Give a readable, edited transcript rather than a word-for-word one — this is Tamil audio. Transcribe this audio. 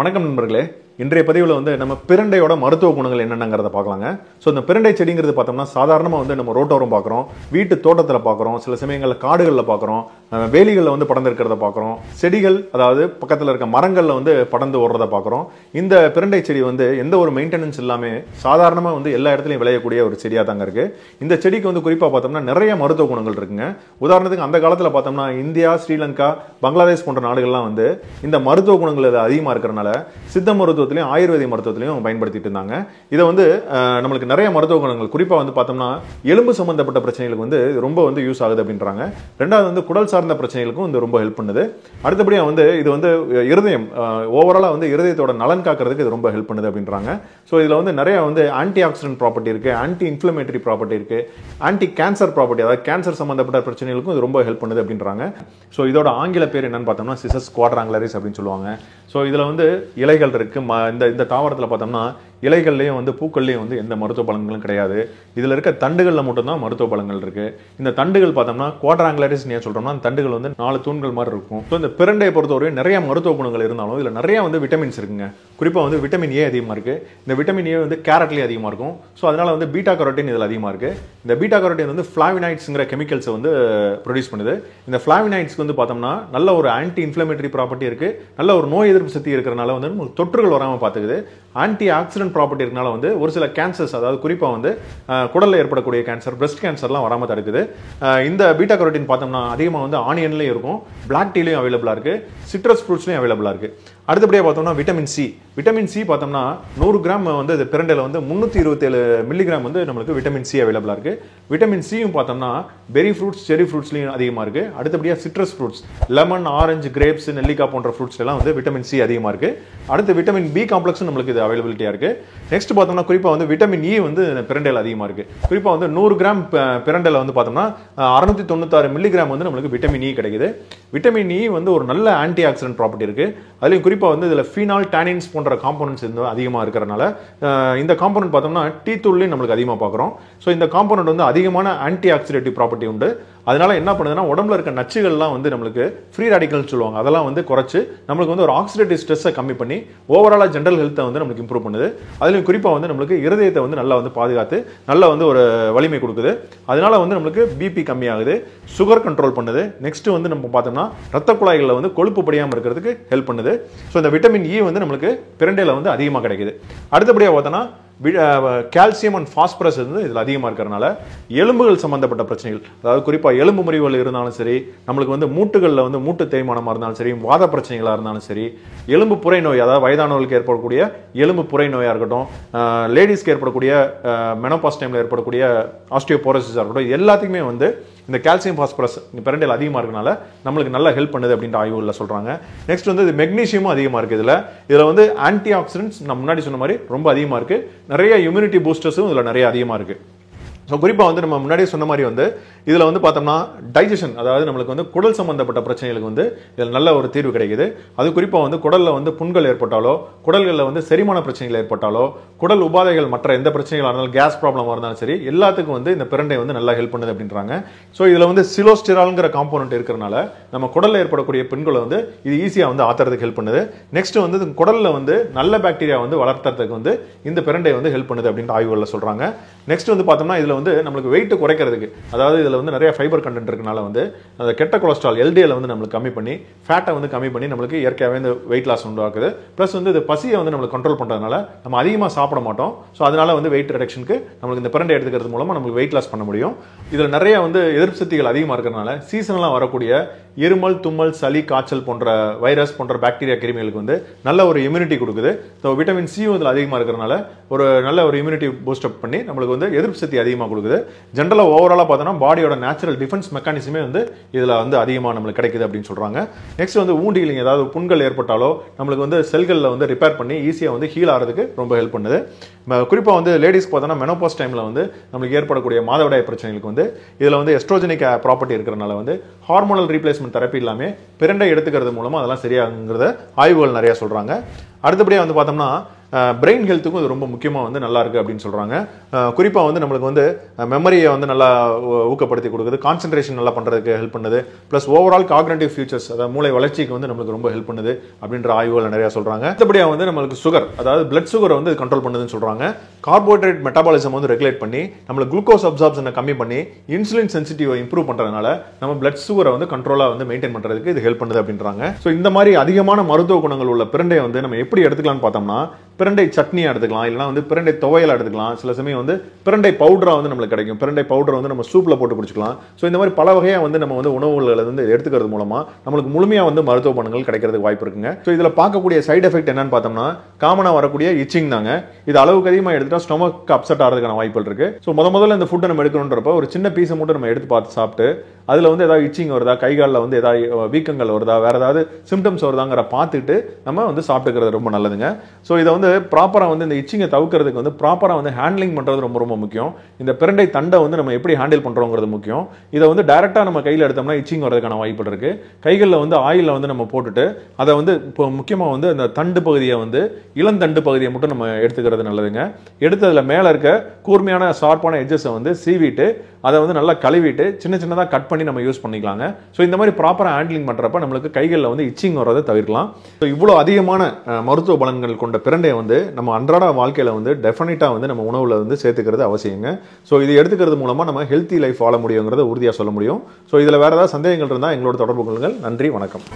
வணக்கம் நண்பர்களே. இன்றைய பதிவில் நம்ம பிரண்டையோட மருத்துவ குணங்கள் என்னென்னங்கிறத பார்க்கலாங்க. ஸோ இந்த பிரண்டை செடிங்கிறது பார்த்தோம்னா சாதாரணமாக நம்ம ரோட்டோரம் பார்க்குறோம், வீட்டு தோட்டத்தில் பார்க்குறோம், சில சமயங்களில் காடுகளில் பார்க்குறோம், வேலிகளில் படர்ந்து இருக்கிறத பார்க்குறோம், செடிகள் அதாவது பக்கத்தில் இருக்க மரங்களில் படர்ந்து ஓடுறத பார்க்குறோம். இந்த பிரண்டை செடி எந்த ஒரு மெயின்டெனன்ஸ் இல்லாமல் சாதாரணமாக எல்லா இடத்துலையும் விளையக்கூடிய ஒரு செடியாக தாங்க இருக்குது. இந்த செடிக்கு குறிப்பாக பார்த்தோம்னா நிறைய மருத்துவ குணங்கள் இருக்குங்க. உதாரணத்துக்கு அந்த காலத்தில் பார்த்தோம்னா இந்தியா, ஸ்ரீலங்கா, பங்களாதேஷ் போன்ற நாடுகள்லாம் இந்த மருத்துவ குணங்கள் அதிகமாக இருக்கிறனால சித்த மருத்துவத்திலையும் ஆயுர்வேத மருத்துவத்திலையும் பயன்படுத்திட்டு இருந்தாங்க. இதை நம்மளுக்கு நிறைய மருத்துவ குணங்கள் குறிப்பாக பார்த்தோம்னா எலும்பு சம்பந்தப்பட்ட பிரச்சனைகளுக்கு ரொம்ப யூஸ் ஆகுது அப்படின்றாங்க. ரெண்டாவது குடல் சார்ந்த பிரச்சனைகளுக்கும் ரொம்ப ஹெல்ப் பண்ணுது. அடுத்தபடியாக இது இருதயம் ஓவராலாக இருதயத்தோட நலன் காக்கிறதுக்கு இது ரொம்ப ஹெல்ப் பண்ணுது அப்படின்றாங்க. ஸோ இதில் நிறைய ஆன்டி ஆக்சிடென்ட் ப்ராப்பர்ட்டி இருக்கு, ஆன்டி இன்ஃப்ளமேட்டரி ப்ராப்பர்ட்டி இருக்கு, ஆன்டி கேன்சர் ப்ராப்பர்ட்டி, அதாவது கேன்சர் சம்பந்தப்பட்ட பிரச்சனைகளுக்கும் இது ரொம்ப ஹெல்ப் பண்ணுது அப்படின்றாங்க. ஸோ இதோட ஆங்கில பேர் என்னன்னு பார்த்தோம்னா சிசஸ் குவாட்ராங்குலரிஸ் அப்படின்னு சொல்லுவாங்க. ஸோ இதில் இலைகள் இருக்கு. இந்த தாவரத்தில் பார்த்தோம்னா இலைகள்லையும் பூக்கள்லையும் எந்த மருத்துவ பலன்களும் கிடையாது. இதில் இருக்க தண்டுகளில் மட்டும்தான் மருத்துவ பலன்கள் இருக்கு. இந்த தண்டுகள் பார்த்தோம்னா குவாட்ராங்குலரிஸ் ஏன் சொல்றோம்னா தண்டுகள் 4 தூண்கள் மாதிரி இருக்கும். ஸோ இந்த பிரண்டையை பொறுத்தவரை நிறைய மருத்துவ குணங்கள் இருந்தாலும் இதில் நிறைய விட்டமின்ஸ் இருக்குங்க. குறிப்பாக விட்டமின் ஏ அதிகமாக இருக்கு. இந்த விட்டமின் ஏ கேரட்லேயே அதிகமாக இருக்கும். ஸோ அதனால பீட்டா கரோட்டின் இதில் அதிகமாக இருக்கு. இந்த பீட்டா கரோட்டின் ஃபிளாவினாய்ட்ஸ்ங்கிற கெமிக்கல்ஸை ப்ரொடியூஸ் பண்ணுது. இந்த ஃபிளாவினாய்ட்ஸ்க்கு பார்த்தோம்னா நல்ல ஒரு ஆன்டி இன்ஃப்ளமேட்டரி ப்ராப்பர்ட்டி இருக்கு, நல்ல ஒரு நோய் எதிர்ப்பு சக்தி இருக்கிறனால தொற்றுகள் வராமல் பார்த்துக்குது. ஆன்டி ஆக்சிடென்ட் ப்ராப்பர்ட்டி இருக்கனால ஒரு சில கேன்சர்ஸ், அதாவது குறிப்பாக குடல்ல ஏற்படக்கூடிய கேன்சர், பிரஸ்ட் கேன்சர்லாம் வராமல் தடுக்குது. இந்த பீட்டா கரோட்டின் பார்த்தோம்னா அதிகமாக ஆனியன்லேயும் இருக்கும், பிளாக் டீலையும் அவைலபிளாக இருக்கு, சிட்ரஸ் ஃப்ரூட்ஸ்லையும் அவைலபிளாக இருக்கு. அடுத்தபடியாக பார்த்தோம்னா விட்டமின் சி. விட்டமின் சி பார்த்தோம்னா 100 கிராம் பிரண்டையில் 327 மில்லிகிராம் நம்மளுக்கு விட்டமின் சி அவைலபிளாக இருக்கு. விட்டமின் சியும் பார்த்தோம்னா பெரி ஃப்ரூட்ஸ், செரி ஃப்ரூட்ஸ்லையும் அதிகமாக இருக்கு. அடுத்தபடியாக citrus fruits, lemon, orange, grapes, நெல்லிக்காய் போன்ற ஃப்ரூட்ஸ்லாம் விட்டமின் சி அதிகமாக இருக்கு. அடுத்து விட்டமின் பி காம்ப்ளெக்ஸ் நம்மளுக்கு இது அவைலபிலிட்டியாக இருக்கு. நெக்ஸ்ட் பார்த்தோம்னா குறிப்பாக விட்டமின் இ பிரண்டையில் அதிகமாக இருக்கு. குறிப்பாக 100 கிராம் பிரண்டையில் பார்த்தோம்னா 696 மில்லிகிராம் நம்மளுக்கு விட்டமின் இ கிடைக்குது. விட்டமின் இ ஒரு நல்ல ஆன்டி ஆக்சிடென்ட் ப்ராப்பர்ட்டி இருக்கு. அதுலேயும் குறிப்பாக இதில் ஃபீனால், டானின்ஸ் போன்ற காம்போனன்ட்ஸ் அதிகமாக இருக்கிறனால இந்த காம்போனன்ட் பார்த்தோம்னா டீ தூள்லையும் நம்மளுக்கு அதிகமாக பார்க்குறோம். ஸோ இந்த காம்போனன்ட் அதிகமான ஆன்டி ஆக்சிடேட்டிவ் ப்ராப்பர்ட்டி உண்டு. அதனால என்ன பண்ணுதுன்னா உடம்புல இருக்க நச்சுகள்லாம் நம்மளுக்கு ஃப்ரீ ரேடிக்கல்ஸ் சொல்லுவாங்க, அதெல்லாம் குறைச்சு நம்மளுக்கு ஒரு ஆக்சிடேட்டிவ் ஸ்ட்ரெஸ்ஸை கம்மி பண்ணி ஓவராலாக ஜென்ரல் ஹெல்த்தை நம்மளுக்கு இம்ப்ரூவ் பண்ணுது. அதுலேயும் குறிப்பாக நம்மளுக்கு இருதயத்தை நல்லா பாதுகாத்து நல்ல ஒரு வலிமை கொடுக்குது. அதனால நம்மளுக்கு பிபி கம்மியாகுது, சுகர் கண்ட்ரோல் பண்ணுது. நெக்ஸ்ட் நம்ம பார்த்தோம்னா ரத்த குழாய்களில் கொழுப்பு படியாமல் இருக்கிறதுக்கு ஹெல்ப் பண்ணுது. ஸோ இந்த விட்டமின் இ நம்மளுக்கு பிரண்டையில் அதிகமாக கிடைக்குது. அடுத்தபடியாக பார்த்தோன்னா கால்சியம் அண்ட் பாஸ்பரஸ் இதில் அதிகமாக இருக்கிறனால எலும்புகள் சம்பந்தப்பட்ட பிரச்சனைகள், அதாவது குறிப்பாக எலும்பு முறிவுகள் இருந்தாலும் சரி, நம்மளுக்கு மூட்டுகளில் மூட்டு தேய்மானமாக இருந்தாலும் சரி, வாத பிரச்சனைகளாக இருந்தாலும் சரி, எலும்பு புரை நோய், அதாவது வயதானவர்களுக்கு ஏற்படக்கூடிய எலும்பு புரை நோயாக இருக்கட்டும், லேடிஸ்க்கு ஏற்படக்கூடிய மெனோபாஸ் டைமில் ஏற்படக்கூடிய ஆஸ்டியோபோரோசிஸாக இருக்கட்டும், எல்லாத்துக்குமே இந்த கால்சியம் பாஸ்பரஸ் பிரண்டையில் அதிகமாக இருக்கனால நம்மளுக்கு நல்லா ஹெல்ப் பண்ணுது அப்படின்ற ஆய்வுகளில் சொல்கிறாங்க. நெக்ஸ்ட் இது மெக்னீசியமும் அதிகமாக இருக்குது. இதில் ஆன்டி ஆக்சிடென்ட்ஸ் நான் முன்னாடி சொன்ன மாதிரி ரொம்ப அதிகமாக இருக்குது. நிறைய இம்யூனிட்டி பூஸ்டர்ஸும் இதில் நிறைய அதிகமாக இருக்குது. ஸோ குறிப்பாக நம்ம முன்னாடியே சொன்ன மாதிரி இதில் பார்த்தோம்னா டைஜஷன், அதாவது நம்மளுக்கு குடல் சம்பந்தப்பட்ட பிரச்சனைகளுக்கு இதில் நல்ல ஒரு தீர்வு கிடைக்குது. அது குறிப்பாக குடலில் புண்கள் ஏற்பட்டாலோ, குடல்களில் செரிமான பிரச்சனைகள் ஏற்பட்டாலோ, குடல் உபாதைகள் மற்ற எந்த பிரச்சனைகளாக இருந்தாலும், கேஸ் ப்ராப்ளமாக இருந்தாலும் சரி, எல்லாத்துக்கும் இந்த பிரண்டை நல்லா ஹெல்ப் பண்ணுது அப்படின்றாங்க. ஸோ இதில் சிலோஸ்டிரால்ங்கிற காம்போனன்ட் இருக்கிறனால நம்ம குடலில் ஏற்படக்கூடிய பெண்களை இது ஈஸியாக ஆத்துறதுக்கு ஹெல்ப் பண்ணுது. நெக்ஸ்ட் குடலில் நல்ல பாக்டீரியா வளர்த்துறதுக்கு இந்த பிரண்டை ஹெல்ப் பண்ணுது அப்படின்ற ஆய்வுகளில் சொல்கிறாங்க. நெக்ஸ்ட் பார்த்தோம்னா இதில் நம்மளுக்கு வெயிட் குறைக்கிறதுக்கு, அதாவது இதில் நிறைய ஃபைபர் கண்டென்ட் இருக்கனால அந்த கெட்ட கொலஸ்ட்ரால் எல்டிஎல் நம்மளுக்கு கம்மி பண்ணி, ஃபேட்டை கம்மி பண்ணி நம்மளுக்கு இயற்கையாகவே இந்த வெயிட் லாஸ் உண்டாக்குது. ப்ளஸ் இது பசியை நம்மளுக்கு கண்ட்ரோல் பண்ணுறதுனால நம்ம அதிகமாக சாப்பிட மாட்டோம். ஸோ அதனால வெயிட் ரிடக்ஷனுக்கு நம்மளுக்கு இந்த பிரண்டை எடுத்துக்கிறது மூலமாக நம்மளுக்கு வெயிட் லாஸ் பண்ண முடியும். இதில் நிறைய எதிர்ப்பு சக்திகள் அதிகமாக இருக்கிறதுனால சீசனலாக வரக்கூடிய இருமல், தும்மல், சளி, காய்ச்சல் போன்ற வைரஸ் போன்ற பாக்டீரியா கிருமிகளுக்கு நல்ல ஒரு இம்யூனிட்டி கொடுக்குது. ஸோ விட்டமின் சி இதில் அதிகமாக இருக்கிறதுனால ஒரு நல்ல ஒரு இம்யூனிட்டி பூஸ்ட் அப் பண்ணி நம்மளுக்கு எதிர்ப்பு சக்தி அதிகமாக கொடுக்குது. ஜென்ரலாக ஓவராலாக பார்த்தோன்னா பாடியோட நேச்சுரல் டிஃபென்ஸ் மெக்கானிசமே இதில் அதிகமாக நம்மளுக்கு கிடைக்குது அப்படின்னு சொல்கிறாங்க. நெக்ஸ்ட் wound healing, ஏதாவது புண்கள் ஏற்பட்டாலோ நம்மளுக்கு செல்களில் ரிப்பேர் பண்ணி ஈஸியாக ஹீல் ஆகிறதுக்கு ரொம்ப ஹெல்ப் பண்ணுது. குறிப்பாக லேடிஸ்க்கு பார்த்தோன்னா மெனோபாஸ் டைமில் நம்மளுக்கு ஏற்படக்கூடிய மாதவிடாய் பிரச்சனைகளுக்கு இதில் எஸ்ட்ரோஜெனிக் ப்ராப்பர்ட்டி இருக்கிறனால ஹார்மோனல் ரீப்ளேஸ்மெண்ட் தெரப்பி இல்லாமல் பிரண்டை எடுத்துக்கிறது மூலமாக அதெல்லாம் சரியாகுங்கிறத ஆய்வுகள் நிறையா சொல்கிறாங்க. அடுத்தபடியாக பார்த்தோம்னா பிரெயின் ஹெல்த்துக்கும் இது ரொம்ப முக்கியமாக வந்து நல்லா இருக்குது அப்படின்னு சொல்கிறாங்க. குறிப்பாக வந்து நம்மளுக்கு வந்து மெமரியை வந்து நல்லா ஊக்கப்படுத்தி கொடுக்குது, கான்சன்ட்ரேஷன் நல்லா பண்ணுறதுக்கு ஹெல்ப் பண்ணுது, ப்ளஸ் ஓவரால் காக்னேட்டிவ் ஃபியூச்சர்ஸ், அதாவது மூளை வளர்ச்சிக்கு வந்து நம்மளுக்கு ரொம்ப ஹெல்ப் பண்ணுது அப்படின்ற ஆய்வுகள் நிறையா சொல்கிறாங்க. மற்றபடியாக வந்து நம்மளுக்கு சுகர், அதாவது பிளட் சுகரை வந்து கண்ட்ரோல் பண்ணுதுன்னு சொல்கிறாங்க. கார்போஹைட்ரேட் மெட்டபாலிசம் வந்து ரெகுலேட் பண்ணி நம்மளுக்கு குளுக்கோஸ் அப்சார்ப்ஷனை கம்மி பண்ணி இன்சுலின் சென்சிட்டிவை இம்ப்ரூவ் பண்ணுறதுனால நம்ம பிளட் சுகரை வந்து கண்ட்ரோலாக வந்து மெயின்டைன் பண்ணுறதுக்கு இது ஹெல்ப் பண்ணுது அப்படின்றாங்க. ஸோ இந்த மாதிரி அதிகமான மருத்துவ குணங்கள் உள்ள பிரண்டையை வந்து நம்ம எப்படி எடுத்துக்கலாம்னு பார்த்தோம்னா, பிரண்டை சட்னியாக எடுத்துக்கலாம், இல்லைனா வந்து பிரண்டை துவையல் எடுத்துக்கலாம். சில சமயம் வந்து பிரண்டை பவுடராக வந்து நம்மளுக்கு கிடைக்கும். பிரண்டை பவுடர் வந்து நம்ம சூப்பில் போட்டு குடிச்சிக்கலாம். ஸோ இந்த மாதிரி பல வகையாக வந்து நம்ம வந்து உணவுகளை வந்து எடுத்துக்கிறது மூலமாக நம்மளுக்கு முழுமையாக வந்து மருத்துவ குணங்கள் கிடைக்கிறதுக்கு வாய்ப்பு இருக்குங்க. ஸோ இதில் பார்க்கக்கூடிய சைடு எஃபெக்ட் என்னன்னு பார்த்தோம்னா, காமனாக வரக்கூடிய இச்சிங் தாங்க. இது அளவுக்கு அதிகமாக எடுத்துட்டா ஸ்டொமக் அப்செட் ஆகிறதுக்கான வாய்ப்புகள் இருக்கு. ஸோ முதல்ல இந்த ஃபுட்டை நம்ம எடுக்கணுன்றப்ப ஒரு சின்ன பீஸை மட்டும் நம்ம எடுத்து பார்த்து சாப்பிட்டு அதில் வந்து ஏதாவது இச்சிங் வருதா, கைகாலில் வந்து ஏதாவது வீக்கங்கள் வருதா, வேற ஏதாவது சிம்டம்ஸ் வருதாங்கிற பார்த்துட்டு நம்ம வந்து சாப்பிட்டுக்கிறது ரொம்ப நல்லதுங்க. ஸோ இதை வந்து ப்ராப்பராக வந்து இந்த இச்சிங்கை தவிர்க்கிறதுக்கு வந்து ப்ராப்பராக வந்து ஹேண்ட்லிங் பண்ணுறது ரொம்ப ரொம்ப முக்கியம். இந்த பிரண்டை தண்டை வந்து நம்ம எப்படி ஹேண்டில் பண்ணுறோங்கிறது முக்கியம். இதை வந்து டைரெக்டாக நம்ம கையில் எடுத்தோம்னா இச்சிங் வரதுக்கான வாய்ப்பு இருக்கு. கைகளில் வந்து ஆயிலில் வந்து நம்ம போட்டுட்டு அதை வந்து இப்போ முக்கியமாக வந்து அந்த தண்டு பகுதியை வந்து இளந்தண்டு பகுதியை மட்டும் நம்ம எடுத்துக்கிறது நல்லதுங்க. எடுத்ததில் மேலே இருக்க கூர்மையான ஷார்ப்பான எட்ஜஸை வந்து சீவிட்டு அதை வந்து நல்லா கழுவிட்டு சின்ன சின்னதாக கட் பண்ணி நம்ம யூஸ் பண்ணிக்கலாங்க. ஸோ இந்த மாதிரி ப்ராப்பராக ஹேண்ட்லிங் பண்ணுறப்ப நம்மளுக்கு கைகளில் வந்து இச்சிங் வரதை தவிர்க்கலாம். ஸோ இவ்வளோ அதிகமான மருத்துவ பலன்கள் கொண்ட பிரண்டையை வந்து நம்ம அன்றாட வாழ்க்கையில் வந்து டெஃபினட்டாக வந்து நம்ம உணவில் வந்து சேர்த்துக்கிறது அவசியங்க. ஸோ இது எடுத்துக்கிறது மூலமாக நம்ம ஹெல்த்தி லைஃப் வாழ முடியுங்கிறத உறுதியாக சொல்ல முடியும். ஸோ இதில் வேறு ஏதாவது சந்தேகங்கள் இருந்தால் எங்களோட தொடர்பு கொள்ளுங்கள். நன்றி, வணக்கம்.